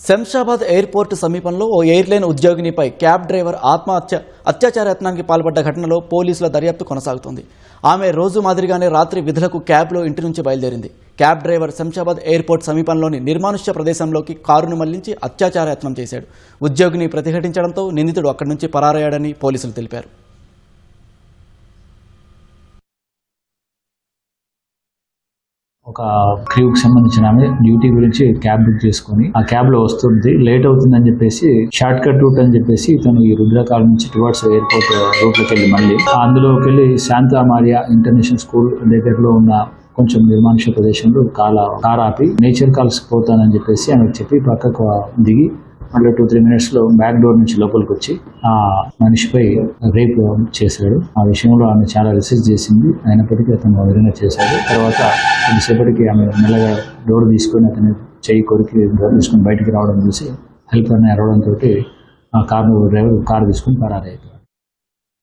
Shamshabad airport సమీపంలో ఓ airline ఉద్యోగినిపై cab driver అత్యాచార యత్నానికి పాల్పడ్డ ఘటనలో పోలీసుల దర్యాప్తు కొనసాగుతోంది. ఆమె రోజు మాదిరిగానే రాత్రి విధులకు క్యాబ్లో ఇంటి నుంచి బయలుదేరింది. క్యాబ్ డ్రైవర్ శంషాబాద్ ఎయిర్పోర్ట్ సమీపంలోని నిర్మానుష్య ప్రదేశంలోకి కారును మళ్లించి అత్యాచార యత్నం చేశాడు. ఉద్యోగిని ప్రతిఘటించడంతో నిందితుడు అక్కడి నుంచి పరారయ్యాడని పోలీసులు తెలిపారు. ఒక క్రూకి సంబంధించిన ఆమె డ్యూటీ గురించి క్యాబ్ బుక్ చేసుకుని ఆ క్యాబ్ లో వస్తుంది, లేట్ అవుతుందని చెప్పేసి షార్ట్ కట్ రూట్ అని చెప్పేసి తను ఈ రుద్రకాల నుంచి టువర్డ్స్ ఎయిర్పోర్ట్ రూట్ లోకి వెళ్ళి మళ్ళీ అందులోకి వెళ్ళి శాంతా మారియా ఇంటర్నేషనల్ స్కూల్ దగ్గరలో ఉన్న కొంచెం నిర్మానుష్య ప్రదేశంలో కార్ ఆపి నేచర్ కాల్స్ పోతానని చెప్పేసి ఆమెకు చెప్పి పక్కకు దిగి మళ్ళీ 2-3 minutes లో బ్యాక్ డోర్ నుంచి లోపలికి వచ్చి ఆ మనిషిపై రేప్ చేశాడు. ఆ విషయంలో ఆమె చాలా రిసర్చ్ చేసింది, అయినప్పటికీ అతను విధంగా చేశాడు. తర్వాత కొద్దిసేపటికి ఆమె మెల్లగా డోర్ తీసుకొని అతని చెయ్యి కొరికి డోర్ తీసుకొని బయటికి రావడం చూసి హెల్పర్ని అరవడంతో ఆ కారు డ్రైవర్ కారు తీసుకొని పరారైపోయాడు.